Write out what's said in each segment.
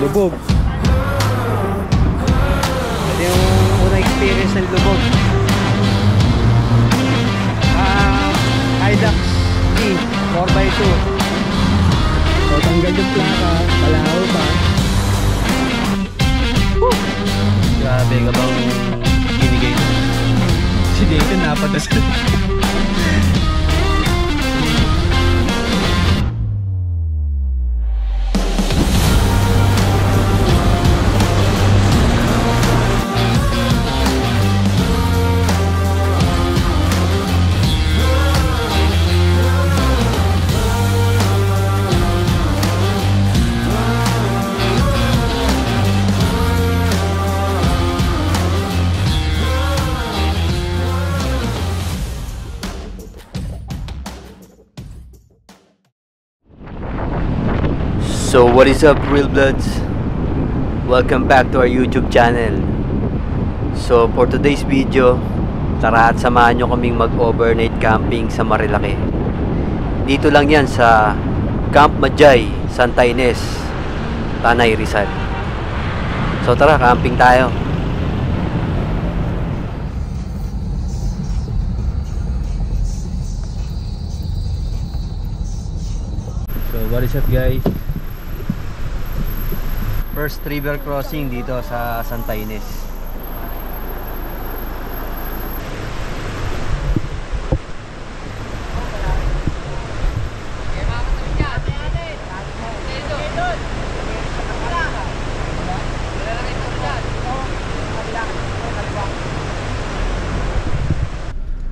lubog. Ito yung unang experience ng lubog. Hilux G 4x2. So tanggal yung plaka, palahaw pa. Grabe ka bang binigay mo? Si Dayton napadasal. So what is up, Real Bloods? Welcome back to our YouTube channel. So for today's video, tara at samahan nyo kaming mag-overnight camping sa Marilaki. Dito lang yan sa Camp Majay, Santa Ines, Tanay, Rizal. So tara, camping tayo. So what is up, guys? First river crossing dito sa Santa Ines.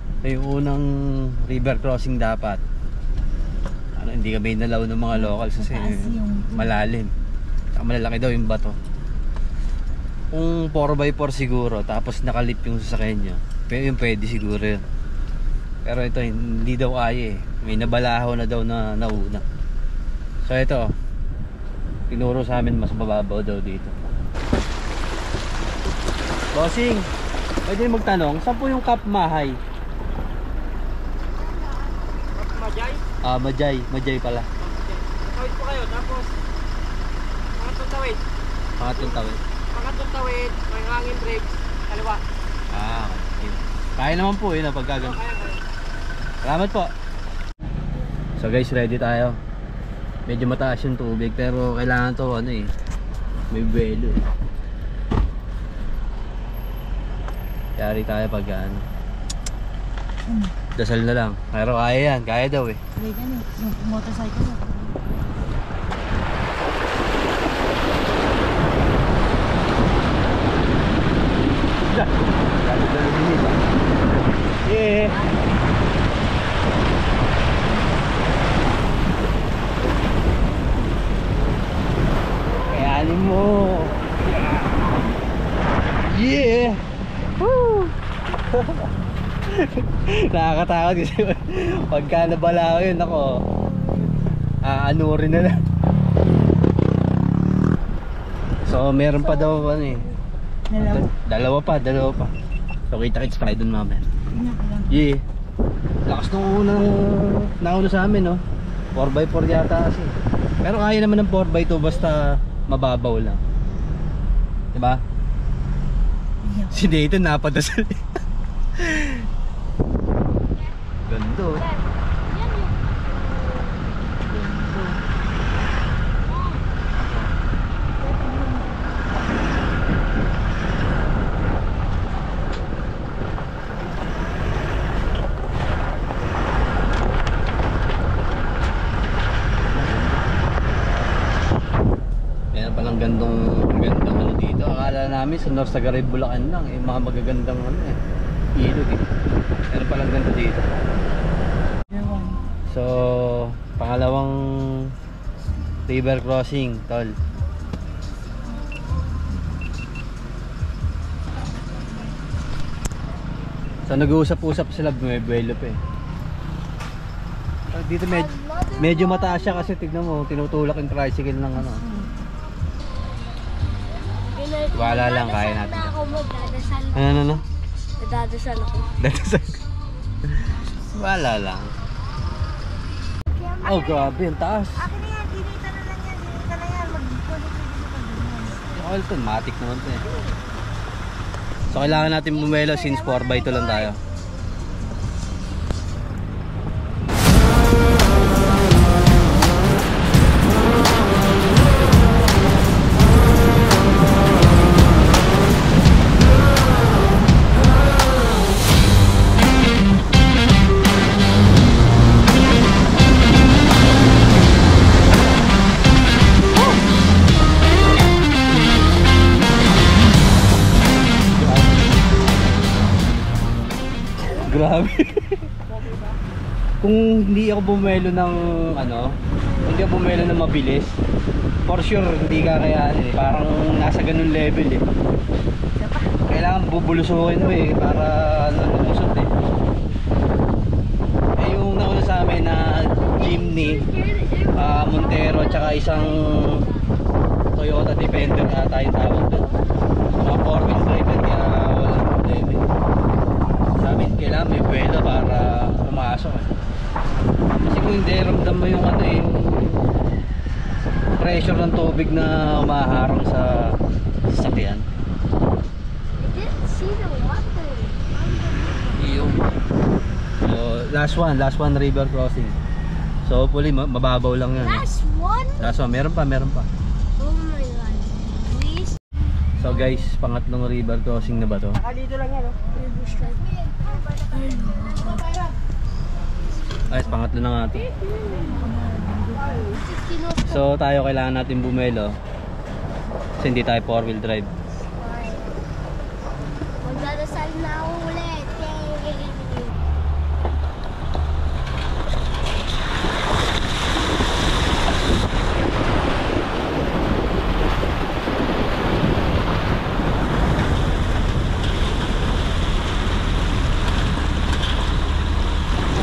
Ito yung unang river crossing dapat. Hindi kami nalaw ng mga locals kasi malalim. Malalaki daw yung bato. Kung 4x4 siguro, tapos nakalip yung sasakyan nyo, yung pwede siguro yun. Pero ito hindi daw kaya eh. May nabalaho na daw na nauna. So ito, tinuro sa amin mas mababaw daw dito. Bossing, pwede magtanong, saan po yung Camp Mahay? Majay? Majay pala. Tawid po kayo, tapos Pangatong tawid. may hangin brakes, kaliwa. Okay. Kaya naman po yun pagkagan. Salamat po. So guys, ready tayo. Medyo mataas yung tubig pero kailangan to may buwelo eh. Yari tayo pag dasal na lang. Pero kaya yan, kaya daw eh. Yung motorcycle. Yeah. Kayanin mo. Yeah. Woo. Nakakatakot kasi pagka nabala ko yun ako, anurin na lang. So meron pa daw dalawa pa. So kita-kits tayo dun mamaya. Yeah. Lakas nung nauna sa amin 4x4 yata kasi. Pero kaya naman ng 4x2 basta mababaw lang. Diba? Si Dayton napadasal. Ganda gandang dito. Akala namin sa North Sagaray, Bulacan lang mga magagandang ilog eh. Pero palang ganda dito. So pangalawang river crossing, tol. So nag-uusap-usap sila, may buwelo pa eh. Dito medyo mataas siya kasi tignan mo, tinutulak yung tricycle ng Wala lang, kaya natin. Ano? Dadasal ako. Wala lang. Oh, grabe, ang taas. Akin na yan, dinita na lang yan. Okay ito, matik naman ito eh. So kailangan natin bumelo since 4x2 lang tayo. Grabe. Kung hindi ako bumelo ng ano, hindi ako bumelo ng mabilis, for sure hindi kakayahan eh. Parang nasa ganun level eh. Kailangan bubulusuhin mo eh para lumusot eh. Eh yung nauna sa amin na Jimny, Montero tsaka isang Toyota Defender ata yung tawag doon. Mga 4-wheel drive kaya walang problema eh. Sa amin kailangan may buwelo para pumasok eh. Kasi kung hindi ramdam mo yung ano eh, yung pressure ng tubig na umaharang sa sasakyan. Yung so, last one river crossing. So hopefully mababaw lang yan. Last one? Meron pa. Oh my god. Please. So guys, pangatlong river crossing na ba to? Dito lang yan, oh. Ay, pangatlo na nga ito. So tayo kailangan natin bumelo kasi hindi tayo 4-wheel drive. Magdadasal na ako ulit.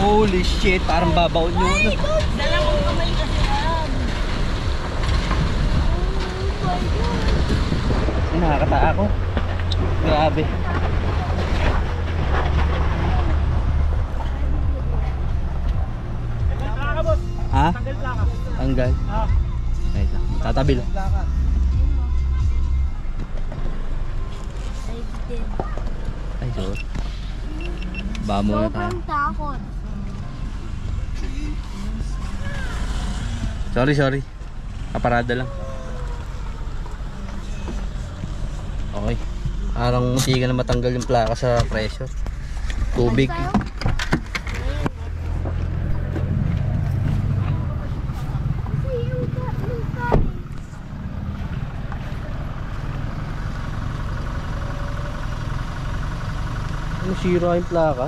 Holy shit, parang babaon nyo. Dalawang kamay kasi yan. Oh my god. Nakakata ako. Grabe. Ha? Tanggal plaka. Tanggal. Wait lang. Tatabi lang. Ay, so. Bamo na tayo. Sobrang takot. Sorry. Kaparada lang. Okay. Parang hindi ka na matanggal yung plaka sa pressure. Tubig. Ano, sira yung plaka?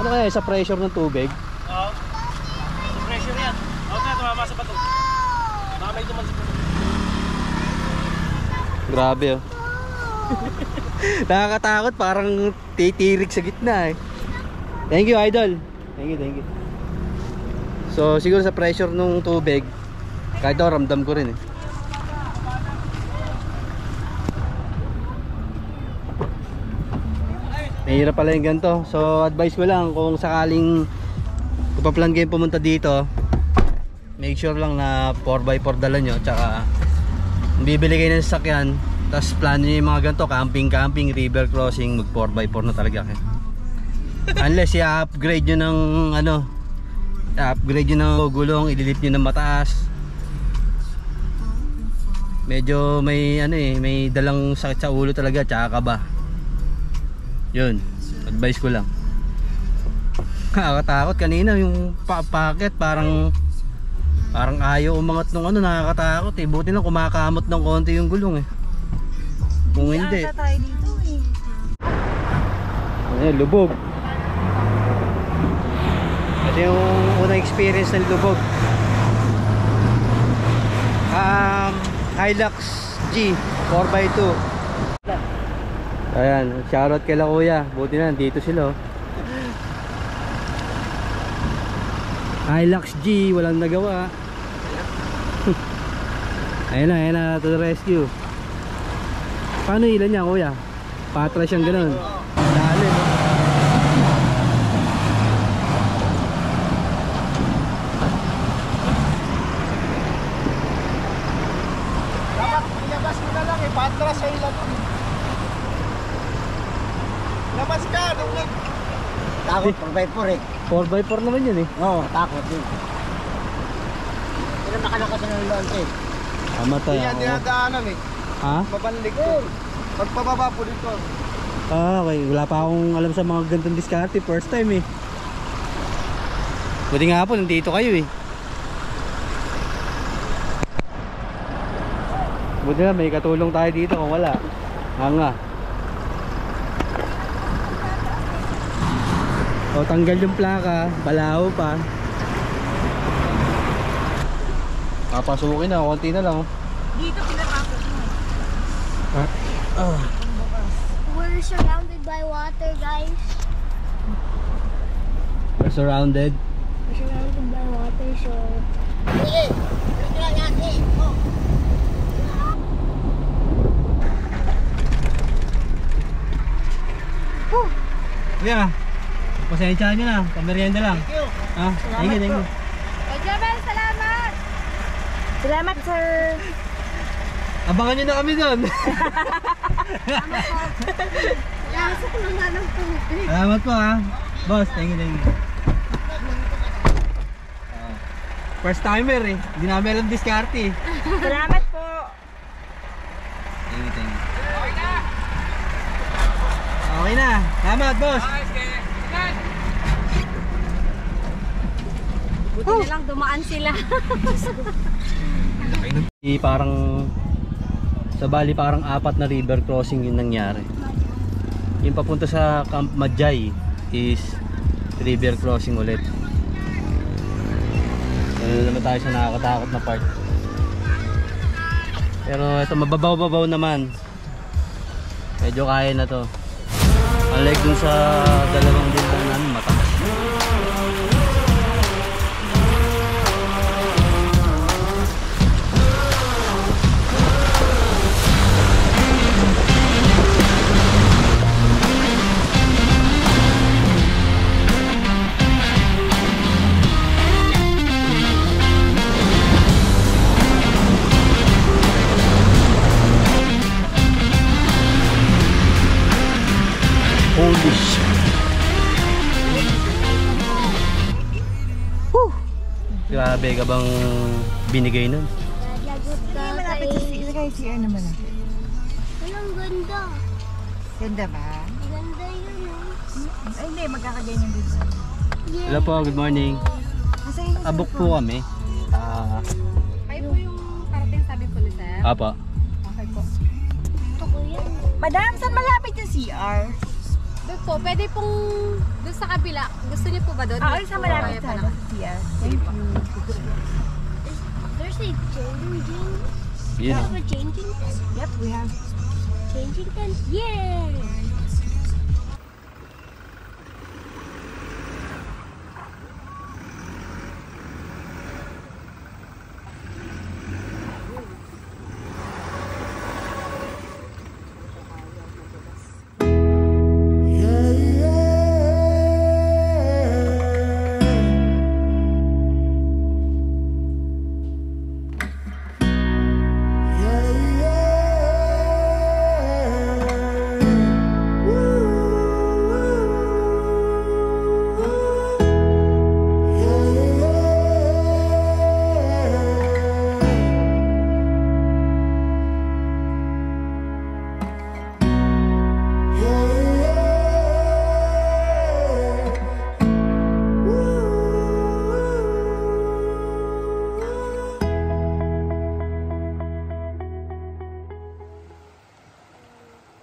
Ano kaya sa pressure ng tubig? Oo. Sa pressure yan. Huwag na, tumama sa bato. Baka may tumal sa bato. Grabe oh. Nakakatakot, parang titirik sa gitna eh. Thank you, idol. Thank you. So siguro sa pressure ng tubig, kahit ako ramdam ko rin eh. Mahirap pala yung ganito. So advice ko lang, kung sakaling kapaplan kayo pumunta dito, make sure lang na 4x4 dala nyo. Tsaka bibili kayo ng sasakyan, tapos plano nyo yung mga ganito, camping, river crossing, mag 4x4 na talaga kayo. Unless i-upgrade nyo ng ano, i-upgrade nyo ng gulong, ililip nyo ng mataas. Medyo may ano eh, may dalang sakit sa ulo talaga, tsaka kaba. Yun, advice ko lang. Nakakatakot kanina yung packet, parang ayaw umangat nung ano, nakakatakot eh. Buti lang kumakamot ng konti yung gulong eh. Kung hindi. Tayo dito eh. Ayan, lubog. Ito yung unang experience ng lubog. Hilux G 4x2. Ayan, shoutout kay la kuya. Buti na, dito sila oh. Hilux G, walang nagawa. Ayan na, to the rescue. Paano ilan niya kuya? Patras siyang ganun. Dali no? Patras sa ilan. Labas ka, nung nag... Takot, 4x4 eh. 4x4 naman yun eh. Oo, takot din. Pero nakalakas na ng launch eh. Amatay Hindi yan ako. dinadaanan eh. Ha? Mabanlig ko. Pagpababa po dito. Ah, okay. Wala pa akong alam sa mga gantong diskarte. First time eh. Buti nga po, nandito kayo eh. Buti nga, may katulong tayo dito kung wala. Nga. O, tanggal yung plaka. Balaho pa. Papasukin na, konti na lang. Dito pinapasok mo. Ah. We're surrounded by water, guys. We're surrounded. We're surrounded by water, so... Kuya, pasensya nyo na. Pamerienda lang. Ah, thank you, thank you. Jabal, salamat! Salamat, sir! Abangan nyo na kami doon. Lasok na nga ng tubig. Salamat po ha. Boss, thank you, thank you. First timer eh. Hindi namin alam diskarte eh. Salamat po! Thank you, thank you. Okay na. Salamat, boss. Buti na lang dumaan sila. Parang sa Bali parang 4 na river crossing yung nangyari. Yung papunta sa Camp Majay is river crossing ulit. Dahil naman tayo sa nakakatakot na part. Pero ito mababaw-babaw naman. Medyo kaya na to. Unlike dun sa dalawang dindang namin mataas. Holy shit. Whew. Grabe ka bang binigay nun? Lagot ka Malapit sa CR naman ah. Anong ganda. Ganda ba? Ganda yun, oh. Ay hindi, magkakaganyan din. Yeah. Hello po, good morning. Nasa yung Abok po kami. Kayo po yung parating sabi po ni Sir? Apa. Okay po. Ako yan. Madam, saan malapit yung CR? Doon po, pwede pong doon sa kabila. Gusto niyo po ba doon? Ah, Doon sa po, malapit kaya sa pa naman. CR. Thank you. There's a changing. Yun. Have a changing tent? Yep, we have. Changing tent? Yay!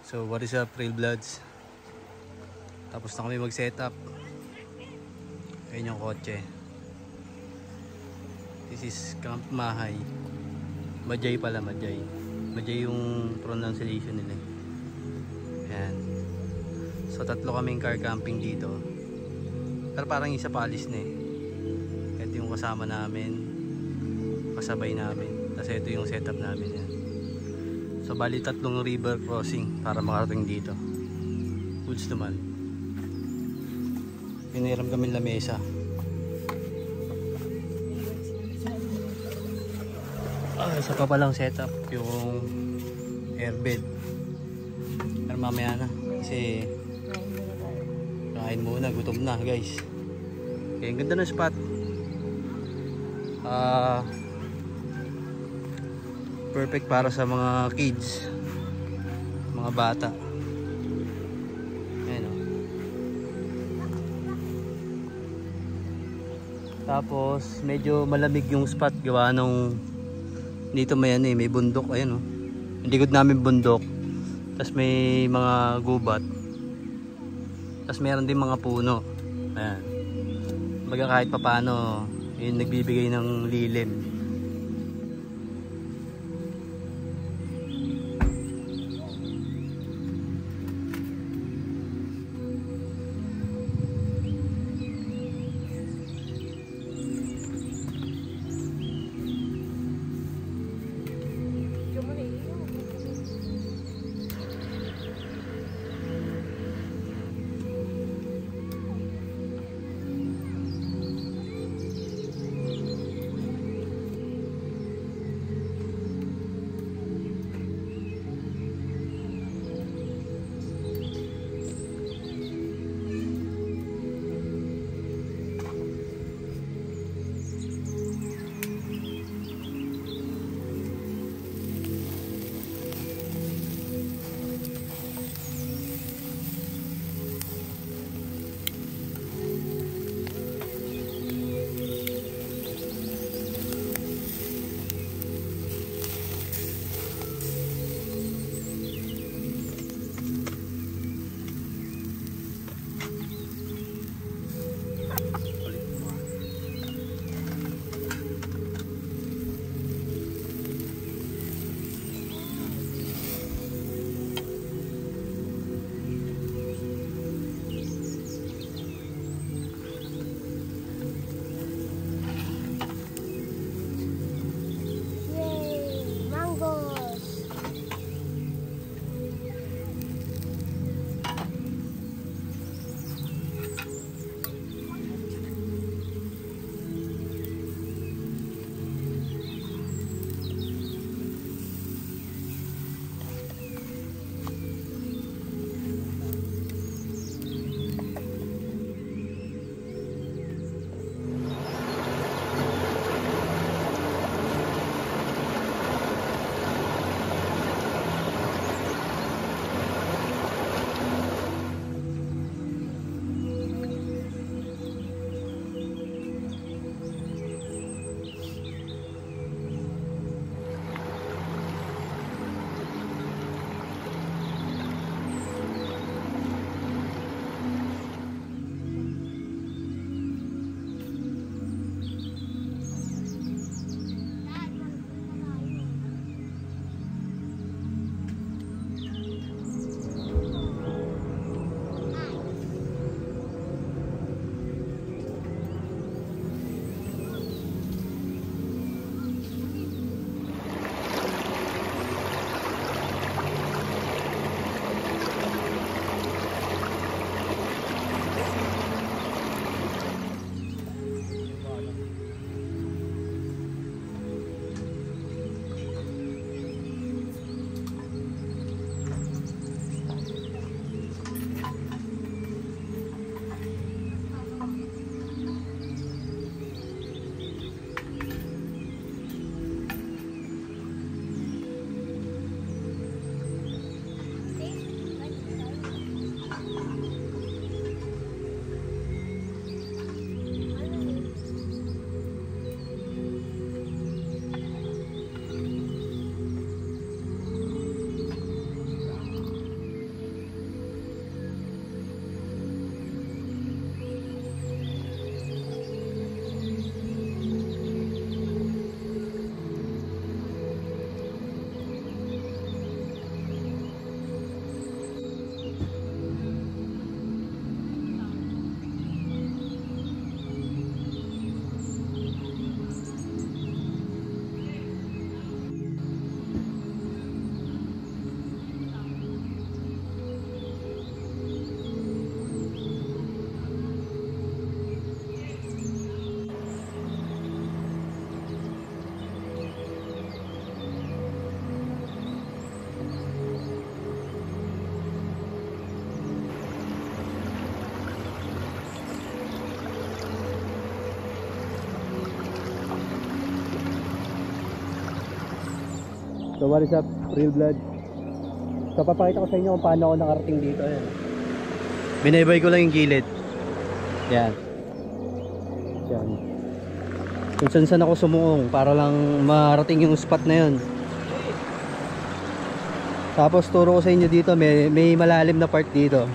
So what is up, Trail Bloods? Tapos na kami mag-setup. Ayun yung kotse. This is Camp Mahay. Majay pala, Majay. Majay yung pronunciation nila. Ayan. So tatlo kaming car camping dito. Pero parang isa palis na eh. Ito yung kasama namin. Kasabay namin. Kasi ito yung setup namin yan. So bali 3 river crossing para makarating dito. Goods naman. Piniram kami lamesa. Isa pa palang setup yung airbed. Pero mamaya na kasi kain muna, gutom na guys. Okay, ang ganda ng spot. Perfect para sa mga kids, mga bata. Ayan o. Tapos medyo malamig yung spot gawa nung dito may ano eh, may bundok. Ayan o, yung likod namin bundok. Tapos may mga gubat. Tapos meron din mga puno. Ayan. Baga kahit papano yung nagbibigay ng lilim. So what is up, Real Blood? So papakita ko sa inyo kung paano ako nakarating dito. Ayan. Binaybay ko lang yung gilid. Yan. Yan. Kung saan ako sumuong para lang marating yung spot na yun. Tapos turo ko sa inyo dito, may malalim na part dito.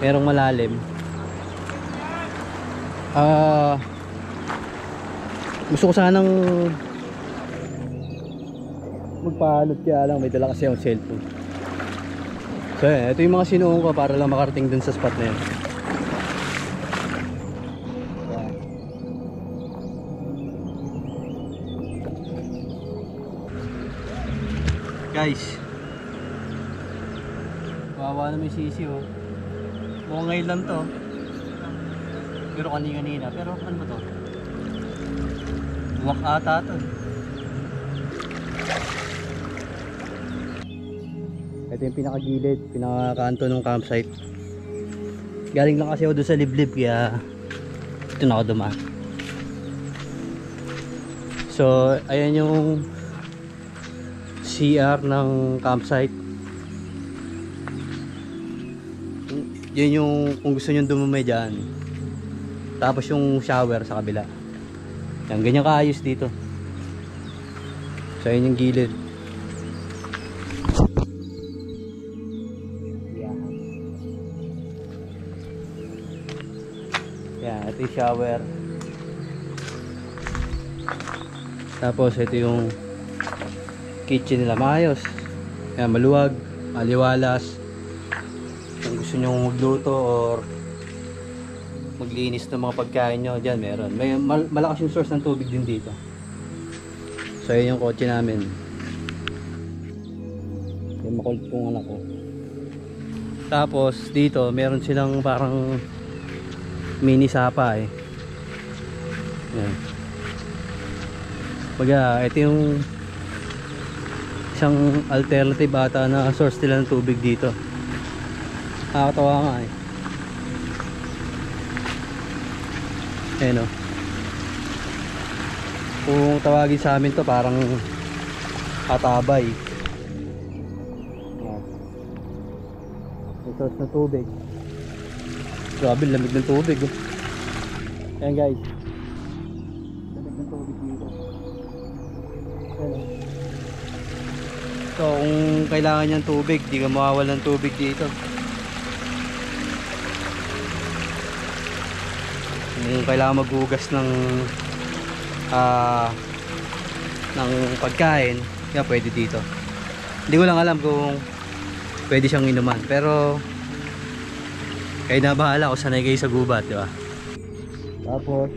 Merong malalim. Gusto ko sanang magpaanod, kaya lang may dala kasi yung cellphone. So ito yung mga sinuong ko para lang makarating dun sa spot na yun. Guys, wawa naman yung sisi oh. Mukhang ngayon lang to, pero kanina. Pero ano ba to? Buwak ata to. Ito yung pinakagilid, pinakakanto ng campsite. Galing lang kasi ako doon sa liblib, kaya ito na ako dumaan. So ayan yung CR ng campsite. Yun yung kung gusto nyo dumumay dyan. Tapos yung shower sa kabila. Yan, ganyan kaayos dito. So yun yung gilid. Yan, ito yung shower. Tapos ito yung kitchen nila, maayos. Yan, maluwag, maliwalas. Kung gusto nyo magluto or maglinis ng mga pagkain nyo, dyan meron. May malakas yung source ng tubig din dito. So yun yung kotse namin. Yung makulit kong anak ko. Tapos dito meron silang parang mini sapa eh. Yan. Baga, ito yung isang alternative ata na source nila ng tubig dito. Nakakatawa nga eh. Ayan o. Kung tawagin sa amin to parang katabay. May source ng tubig. Grabe, lamig ng tubig oh. Ayan guys, lamig ng tubig dito. Ayan o. So kung kailangan niyang tubig, di ka mawawala ng tubig dito. Kung kailangan maghugas ng pagkain, kaya pwede dito. Hindi ko lang alam kung pwede siyang inuman, pero kayo na bahala kung sanay kayo sa gubat, di ba? Tapos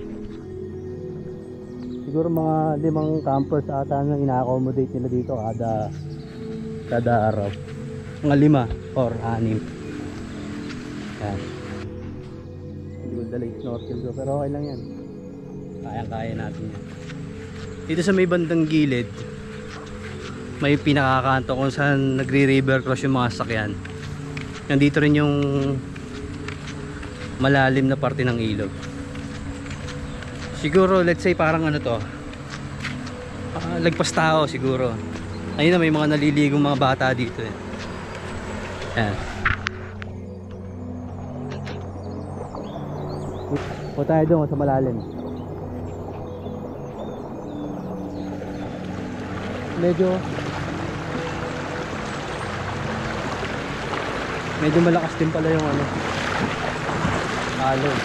siguro mga 5 campers ata nang ina-accommodate nila dito kada araw. Mga 5 or 6. Yan. Hindi ko dala yung snorkel ko, pero okay lang yan. Kaya natin yan. Dito sa may bandang gilid, may pinakakanto kung saan nagre-river cross yung mga sasakyan. Nandito rin yung malalim na parte ng ilog. Siguro let's say parang ano to, lagpas tao siguro. Ayun na, may mga naliligong mga bata dito eh. Ayan. O tayo doon sa malalim. Medyo malakas din pala yung ano, alon.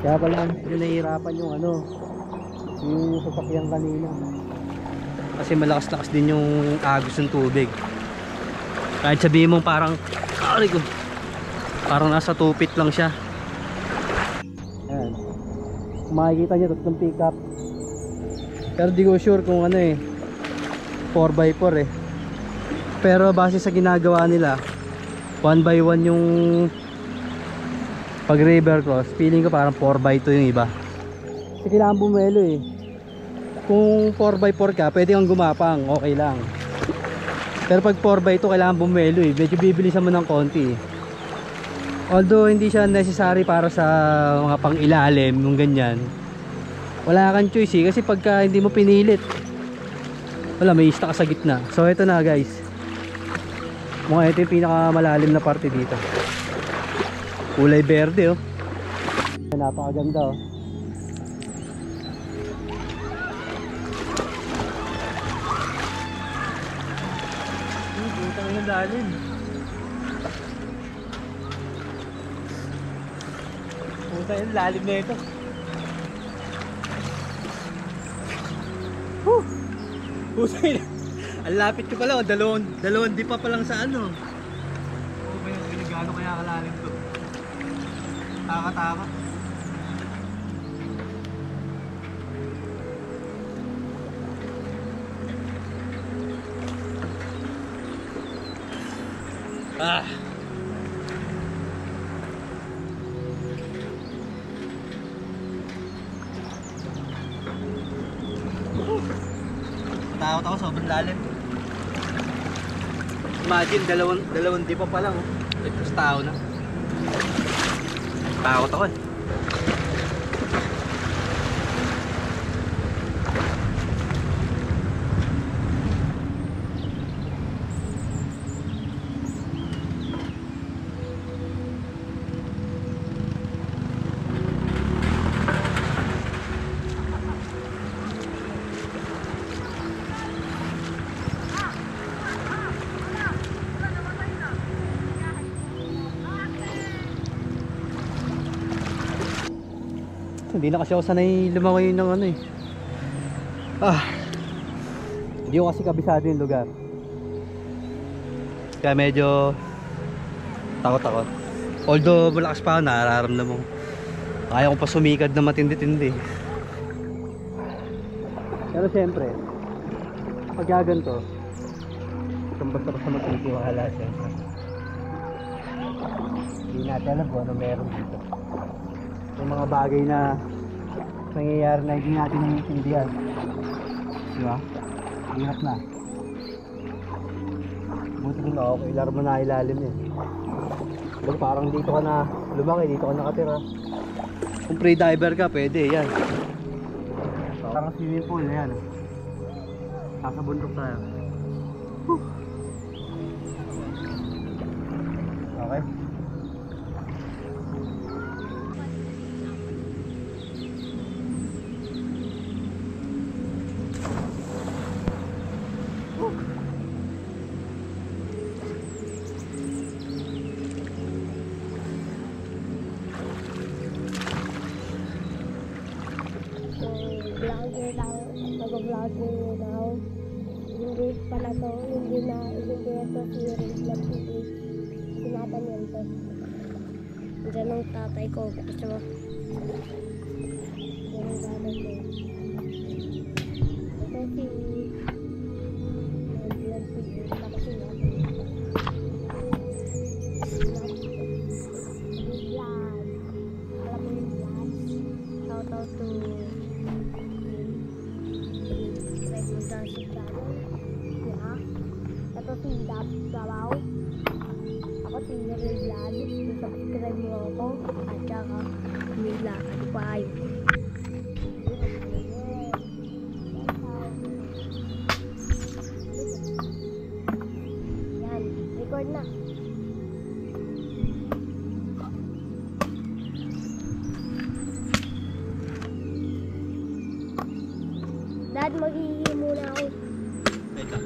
Kaya pala medyo nahihirapan yung ano, yung sasakyan kanina. Kasi malakas-lakas din yung agos ng tubig. Kahit sabihin mong parang nasa 2 feet lang siya. Ayan. Makikita nyo tatlong pickup. Pero di ko sure kung ano eh, 4x4 eh. Pero base sa ginagawa nila, 1x1 yung pag river cross. Feeling ko parang 4x2 yung iba. Kasi kailangan bumelo eh. Kung 4x4 ka, pwede kang gumapang, okay lang. Pero pag 4x2 kailangan bumelo eh. Medyo bibilisan mo ng konti eh. Although hindi siya necessary para sa mga pang ilalim, yung ganyan. wala kang choice eh, kasi pagka hindi mo pinilit, wala, may isda ka sa gitna. So ito na guys, mga ito yung pinakamalalim na parte dito. Kulay berde oh. Napakaganda oh. Butang yung lalim. Butang yung lalim na ito. Butang yung ang lapit ko pala, dalawang di pa lang sa ano. Oh, gaano kaya kalalim to? Taka-taka. Ah. Takot ako, sobrang lalim. Imagine, dalawang di pa lang oh. Ito sa tao na. Takot ako eh. Hindi na kasi ako sanay lumangoy ng ano eh. Hindi ko kasi kabisado yung lugar. Kaya medyo takot-takot. Although malakas pa ako, nararamdaman mo. Kaya ko pa sumikad na matindi-tindi. Pero siyempre, pag gaganto, itong basta-basta magtitiwala siyempre. Hindi natin alam kung ano meron dito. Yung mga bagay na nangyayari na hindi natin naiintindihan. Diba? Hirap na. Buti din ako, ilar mo na ilalim eh. Diba, parang dito ka na lumaki, dito ka nakatira. Kung pre-diver ka, pwede yan. Parang swimming pool, yan. Nasa bundok tayo. Okay. Vlogger lang, mag-vlogger now. Hindi pala to, hindi ito si Rizla TV. Sinatan yan to. Diyan ang tatay ko, gusto mo? Diyan ang tatay ko. Ito si Rizla TV, tapos sinatan. Vlog. Alam mo yung vlog? Shout to si channel. Yeah. Ito si Dab Sabaw. Ako si Nilay Vlog. Subscribe mo ako. At saka Mila Advice. Yan. Record na. Dad, maghihingi muna ako. Wait lang.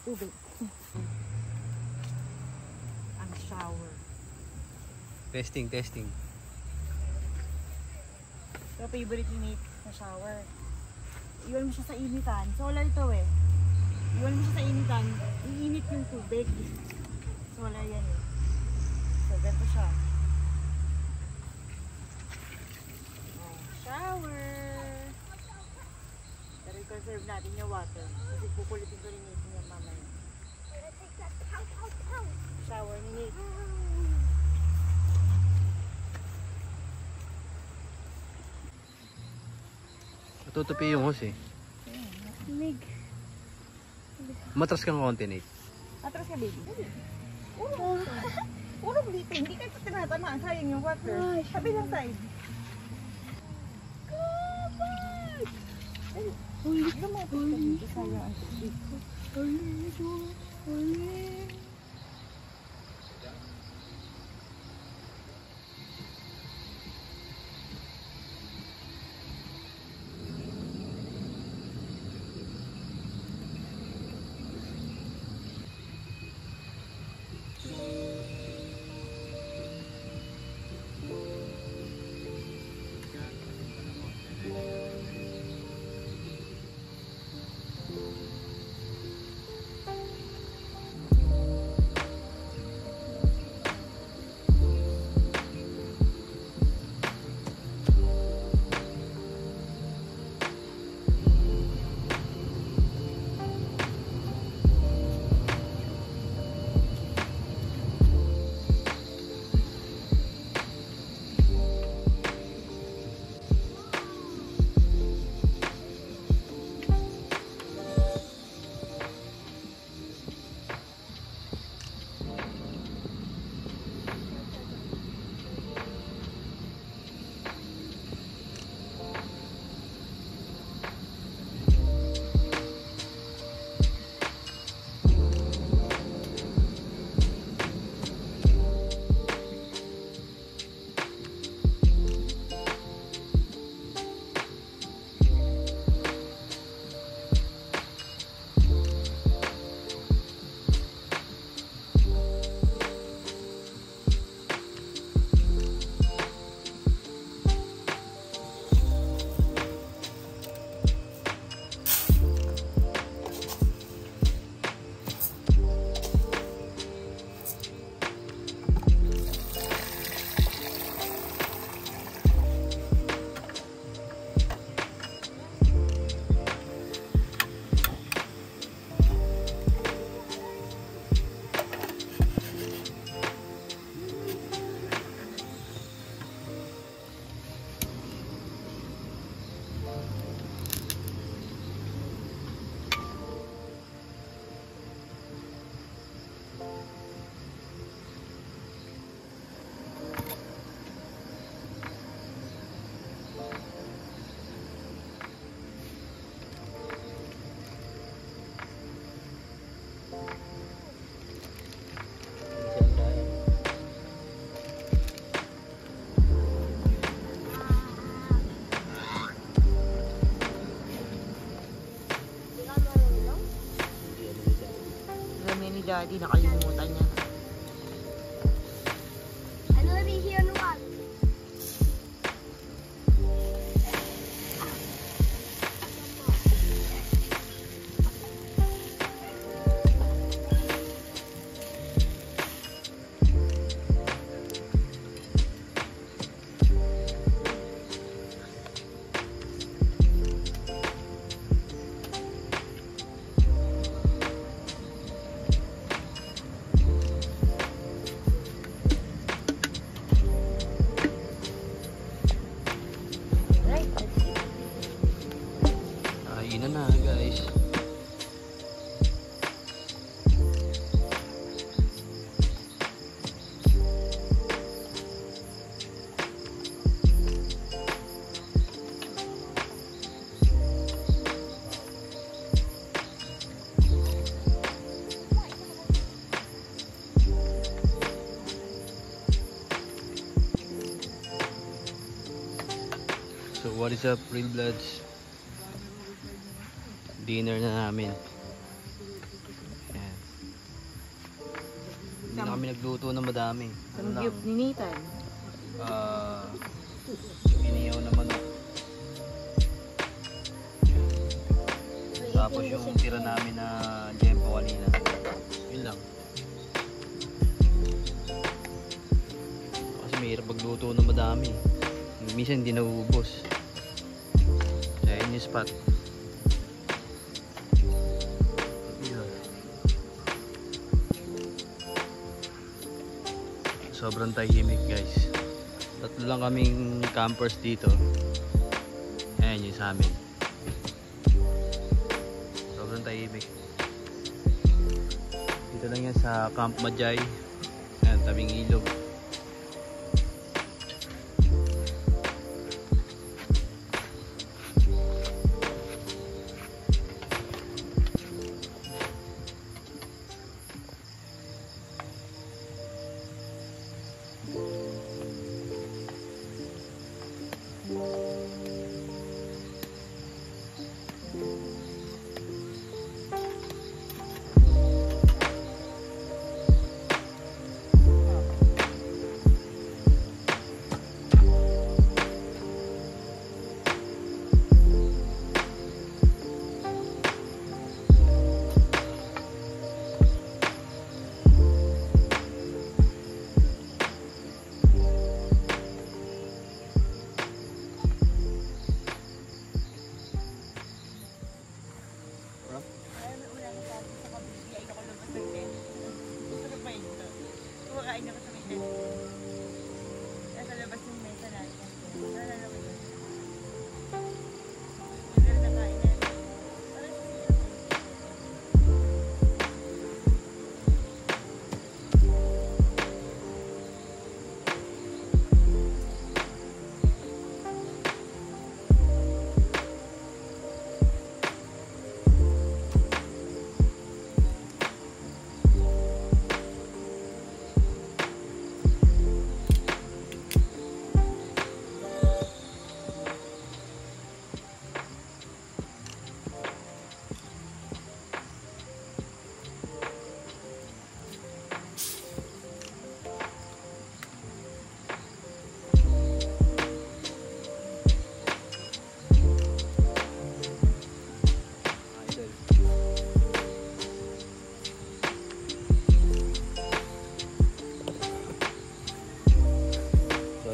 tubig. Ang shower. Testing. Pero favorite ni Nate na shower. Iwan mo siya sa initan. Solar ito eh. Iwan mo siya sa initan. Iinit yung tubig. Solar yan eh. So, ganito siya. Oh, shower. Pero i-conserve natin yung water. Kasi kukulitin ko ni Nate niya mamaya. Shower ni Nate. Tutupi yung hose eh. Mig. Matras kang konti, Nate. Atras ka, baby. Urong dito. Hindi ka tinatamaan. Sayang yung water. Sabi lang side. Uy, lumapit ka dito. Sayang ang tubig. Daddy, nakalimutan niya. Ano region 1? Kainan na guys. So what is up, Real Bloods? Dinner na namin. Ayan. Hindi na kami nagluto ng madami. Ano lang, Samgyup ni Nathan. iniyaw na manok. Tapos yung tira namin na jempo kanina. Yun lang. Kasi mahirap magluto ng madami. Minsan hindi nauubos. Kaya yun yung spot. Sobrang tahimik guys. Tatlo lang kaming campers dito. Ayan yung sa amin. Sobrang tahimik. Dito lang yan sa Camp Majay. Ayan, tabing ilog. Kumakain ako sa may tent. Nasa labas yung mesa natin. Nalala ko yun. Pero nakain na. Parang sa sila.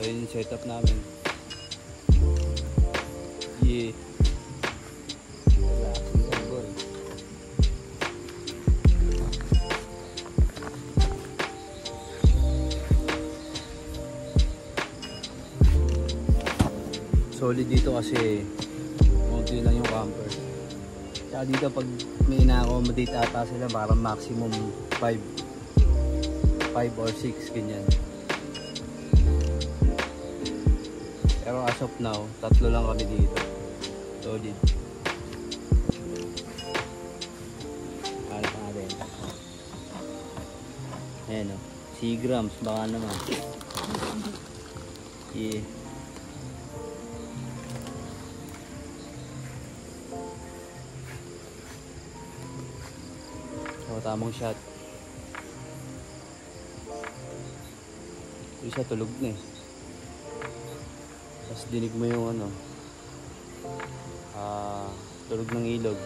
Yun yung setup namin. Yeah. Relaxing table. Solid dito kasi konti lang yung camper. Kaya dito pag may ina-accommodate ata sila parang maximum 5 or 6 ganyan. Pero as of now, tatlo lang kami dito. Solid. Alam natin. Ayan o. Seagrams, baka naman. Yeah. So, tamang shot. Isa tulog na eh. Tapos dinig mo yung ano, tulog ng ilog.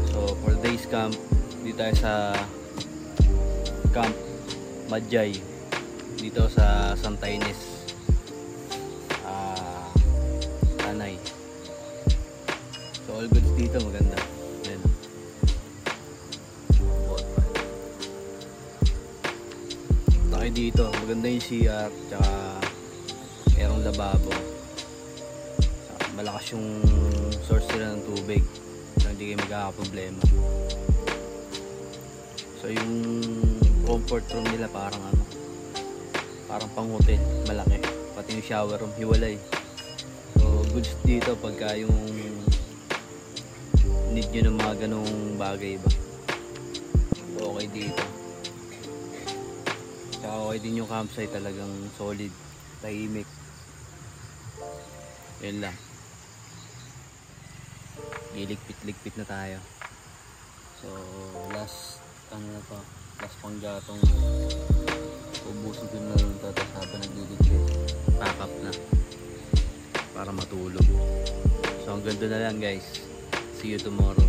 So for today's camp, dito tayo sa Camp Majay dito sa Santa Ines, Tanay. So all goods dito, maganda. Ayan. Tayo dito, maganda yung CR tsaka merong lababo. Malakas yung source nila ng tubig, so hindi kayo magkakaproblema. So yung comfort room nila parang ano, parang pang hotel, malaki. Pati yung shower room, hiwalay. So, goods dito pagka yung need nyo ng mga ganong bagay ba. Okay dito. Tsaka okay din yung campsite, talagang solid, tahimik. Yan lang. Iligpit-ligpit na tayo. So, last panggatong ubusin ko na lang ito, tapos habang nagliligpit, pack up na para matulog. So, hanggang doon na lang guys. See you tomorrow.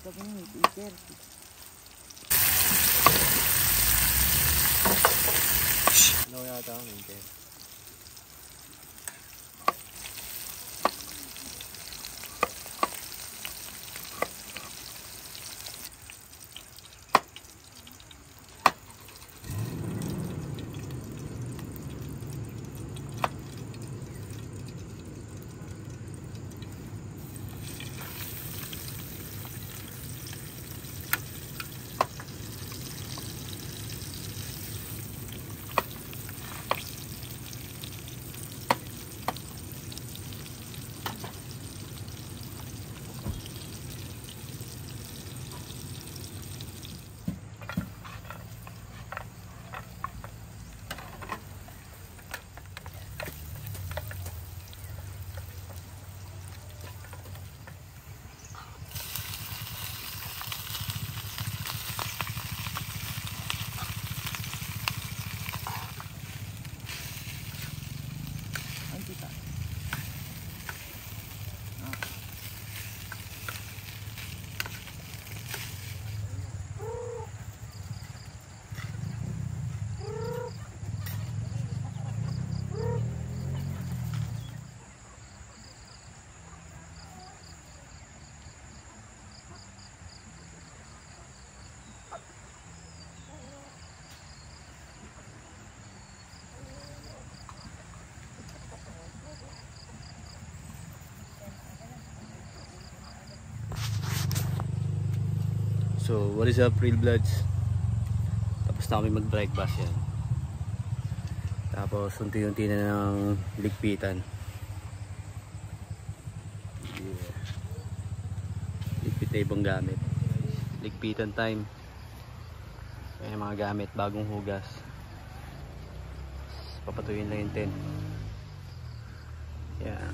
kami ng 8:30. Ano yata ako hindi. So, what is up, real bloods? Tapos na kami mag-breakfast yan. Tapos, unti-unti na ng ligpitan. Yeah. Ligpit na ibang gamit. Ligpitan time. Kaya mga gamit, bagong hugas. Papatuyin lang yung tent. Yeah.